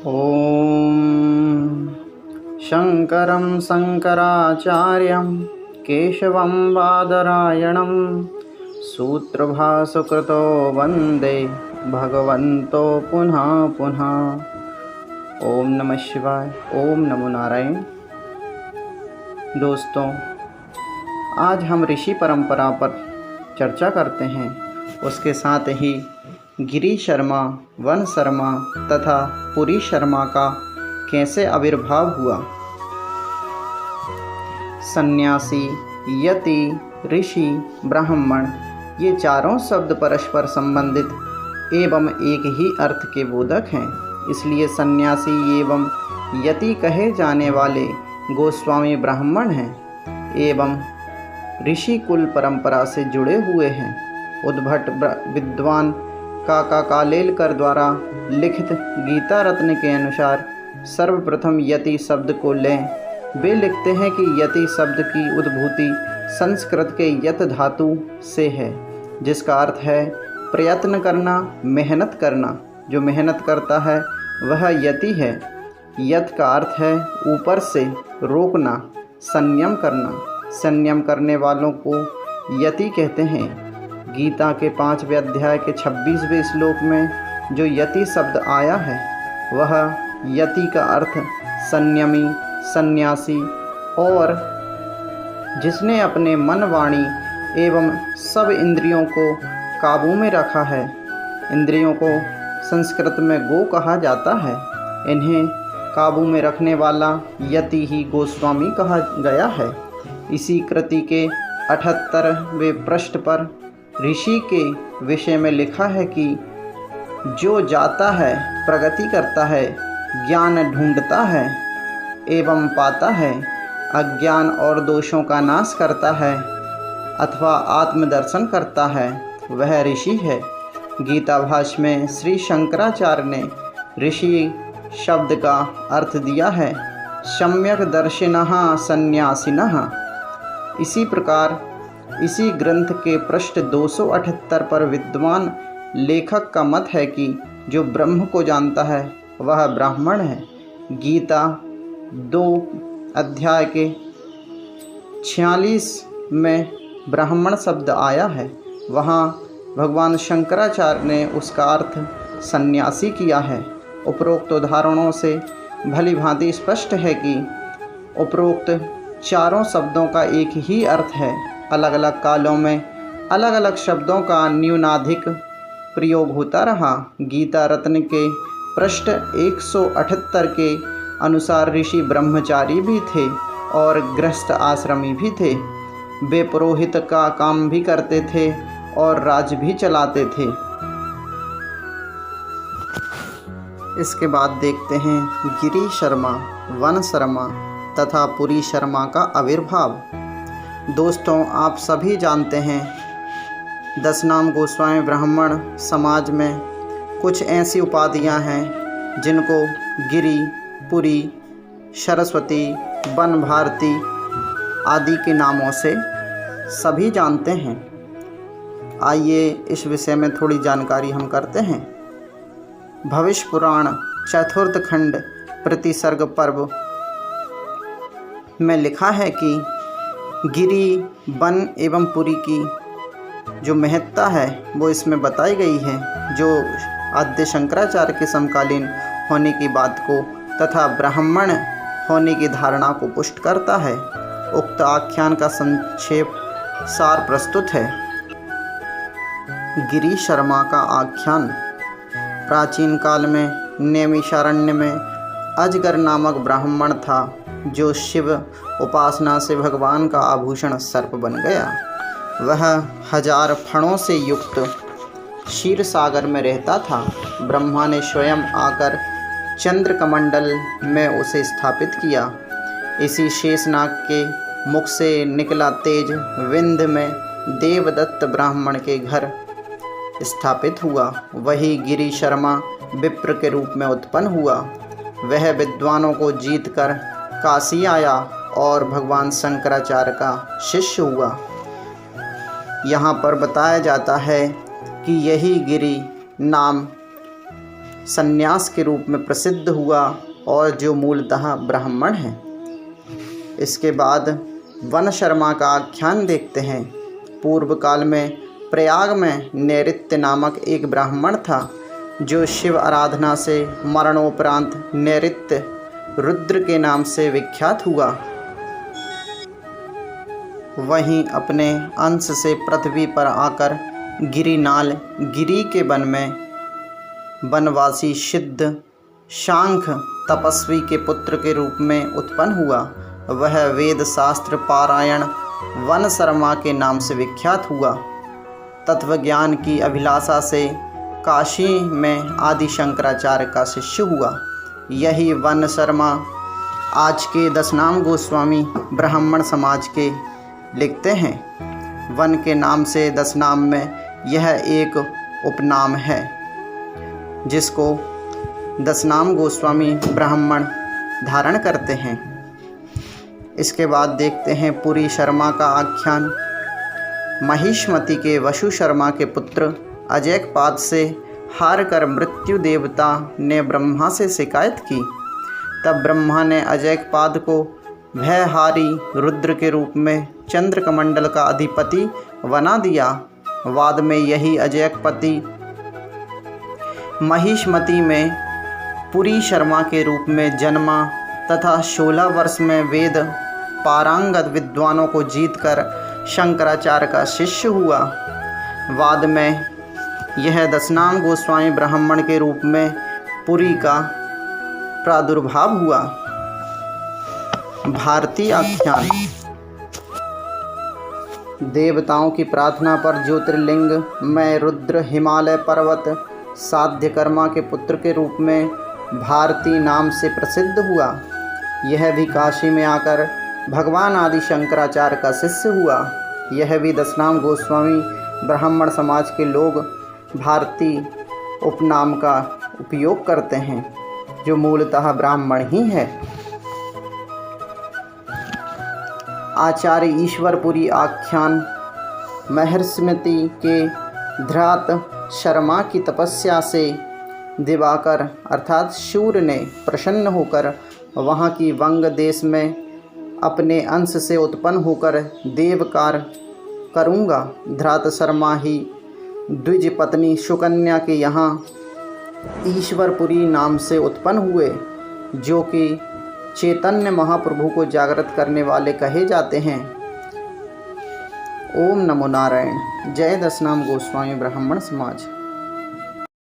ॐ शङ्करं शङ्कराचार्यं केशवं बादरायणं सूत्रभासुकृतो वन्दे भगवन्तो पुनः पुनः। ओम नमः शिवाय। ओम नमो नारायण। दोस्तों, आज हम ऋषि परंपरा पर चर्चा करते हैं। उसके साथ ही गिरी शर्मा, वन शर्मा तथा पुरी शर्मा का कैसे आविर्भाव हुआ। सन्यासी, यति, ऋषि, ब्राह्मण ये चारों शब्द परस्पर संबंधित एवं एक ही अर्थ के बोधक हैं। इसलिए सन्यासी एवं यति कहे जाने वाले गोस्वामी ब्राह्मण हैं एवं ऋषि कुल परंपरा से जुड़े हुए हैं। उद्भट विद्वान काका कालेलकर द्वारा लिखित गीता रत्न के अनुसार सर्वप्रथम यति शब्द को लें। वे लिखते हैं कि यति शब्द की उद्भूति संस्कृत के यत धातु से है, जिसका अर्थ है प्रयत्न करना, मेहनत करना। जो मेहनत करता है वह यति है। यत का अर्थ है ऊपर से रोकना, संयम करना। संयम करने वालों को यति कहते हैं। गीता के 5वें अध्याय के 26वें श्लोक में जो यति शब्द आया है वह यति का अर्थ संयमी, सन्यासी और जिसने अपने मन, वाणी एवं सब इंद्रियों को काबू में रखा है। इंद्रियों को संस्कृत में गो कहा जाता है। इन्हें काबू में रखने वाला यति ही गोस्वामी कहा गया है। इसी कृति के 78वें पृष्ठ पर ऋषि के विषय में लिखा है कि जो जाता है, प्रगति करता है, ज्ञान ढूंढता है एवं पाता है, अज्ञान और दोषों का नाश करता है अथवा आत्मदर्शन करता है, वह ऋषि है। गीता भाष्य में श्री शंकराचार्य ने ऋषि शब्द का अर्थ दिया है सम्यक दर्शिनः सन्यासिनः। इसी प्रकार इसी ग्रंथ के पृष्ठ 278 पर विद्वान लेखक का मत है कि जो ब्रह्म को जानता है वह ब्राह्मण है। गीता 2 अध्याय के 46 में ब्राह्मण शब्द आया है। वहाँ भगवान शंकराचार्य ने उसका अर्थ सन्यासी किया है। उपरोक्त उदाहरणों से भली भांति स्पष्ट है कि उपरोक्त चारों शब्दों का एक ही अर्थ है। अलग अलग कालों में अलग अलग शब्दों का न्यूनाधिक प्रयोग होता रहा। गीता रत्न के पृष्ठ 178 के अनुसार ऋषि ब्रह्मचारी भी थे और गृहस्थ आश्रमी भी थे। वे पुरोहित का काम भी करते थे और राज भी चलाते थे। इसके बाद देखते हैं गिरी शर्मा, वन शर्मा तथा पुरी शर्मा का आविर्भाव। दोस्तों, आप सभी जानते हैं 10 नाम गोस्वामी ब्राह्मण समाज में कुछ ऐसी उपाधियां हैं जिनको गिरी, पुरी, सरस्वती, वन भारती आदि के नामों से सभी जानते हैं। आइए इस विषय में थोड़ी जानकारी हम करते हैं। भविष्य पुराण चतुर्थ खंड प्रतिसर्ग पर्व में लिखा है कि गिरी, वन एवं पुरी की जो महत्ता है वो इसमें बताई गई है, जो आद्य शंकराचार्य के समकालीन होने की बात को तथा ब्राह्मण होने की धारणा को पुष्ट करता है। उक्त आख्यान का संक्षेप सार प्रस्तुत है। गिरी शर्मा का आख्यान। प्राचीन काल में नैमिषारण्य में अजगर नामक ब्राह्मण था, जो शिव उपासना से भगवान का आभूषण सर्प बन गया। वह 1000 फणों से युक्त क्षीर सागर में रहता था। ब्रह्मा ने स्वयं आकर चंद्र कमंडल में उसे स्थापित किया। इसी शेषनाग के मुख से निकला तेज विंध्य में देवदत्त ब्राह्मण के घर स्थापित हुआ। वही गिरी शर्मा विप्र के रूप में उत्पन्न हुआ। वह विद्वानों को जीतकर काशी आया और भगवान शंकराचार्य का शिष्य हुआ। यहाँ पर बताया जाता है कि यही गिरी नाम सन्यास के रूप में प्रसिद्ध हुआ और जो मूलतः ब्राह्मण है। इसके बाद वन शर्मा का आख्यान देखते हैं। पूर्व काल में प्रयाग में नैऋत्य नामक एक ब्राह्मण था, जो शिव आराधना से मरणोपरांत नैऋत्य रुद्र के नाम से विख्यात हुआ। वहीं अपने अंश से पृथ्वी पर आकर गिरिनाल गिरी के वन में वनवासी सिद्ध शांख तपस्वी के पुत्र के रूप में उत्पन्न हुआ। वह वेद शास्त्र पारायण वन शर्मा के नाम से विख्यात हुआ। तत्वज्ञान की अभिलाषा से काशी में आदि शंकराचार्य का शिष्य हुआ। यही वन शर्मा आज के दशनाम गोस्वामी ब्राह्मण समाज के लिखते हैं। वन के नाम से दशनाम में यह एक उपनाम है, जिसको दशनाम गोस्वामी ब्राह्मण धारण करते हैं। इसके बाद देखते हैं पुरी शर्मा का आख्यान। महिष्मति के वसु शर्मा के पुत्र अजैकपाद से हार कर मृत्यु देवता ने ब्रह्मा से शिकायत की। तब ब्रह्मा ने अजैकपाद को भयहारी रुद्र के रूप में चंद्रकमंडल का अधिपति बना दिया। बाद में यही अजैकपति महिष्मति में पुरी शर्मा के रूप में जन्मा तथा 16 वर्ष में वेद पारंगत विद्वानों को जीतकर शंकराचार्य का शिष्य हुआ। बाद में यह दशनाम गोस्वामी ब्राह्मण के रूप में पुरी का प्रादुर्भाव हुआ। भारतीय आख्यान। देवताओं की प्रार्थना पर ज्योतिर्लिंग में रुद्र हिमालय पर्वत साध्यकर्मा के पुत्र के रूप में भारती नाम से प्रसिद्ध हुआ। यह भी काशी में आकर भगवान आदि शंकराचार्य का शिष्य हुआ। यह भी दशनाम गोस्वामी ब्राह्मण समाज के लोग भारती उपनाम का उपयोग करते हैं, जो मूलतः ब्राह्मण ही है। आचार्य ईश्वरपुरी आख्यान। महिष्मति के धृत शर्मा की तपस्या से दिवाकर अर्थात सूर्य ने प्रसन्न होकर वहाँ की वंग देश में अपने अंश से उत्पन्न होकर देवकार करूँगा। धृत शर्मा ही द्विज पत्नी सुकन्या के यहाँ ईश्वरपुरी नाम से उत्पन्न हुए, जो कि चैतन्य महाप्रभु को जागृत करने वाले कहे जाते हैं। ओम नमो नारायण। जय दशनाम गोस्वामी ब्राह्मण समाज।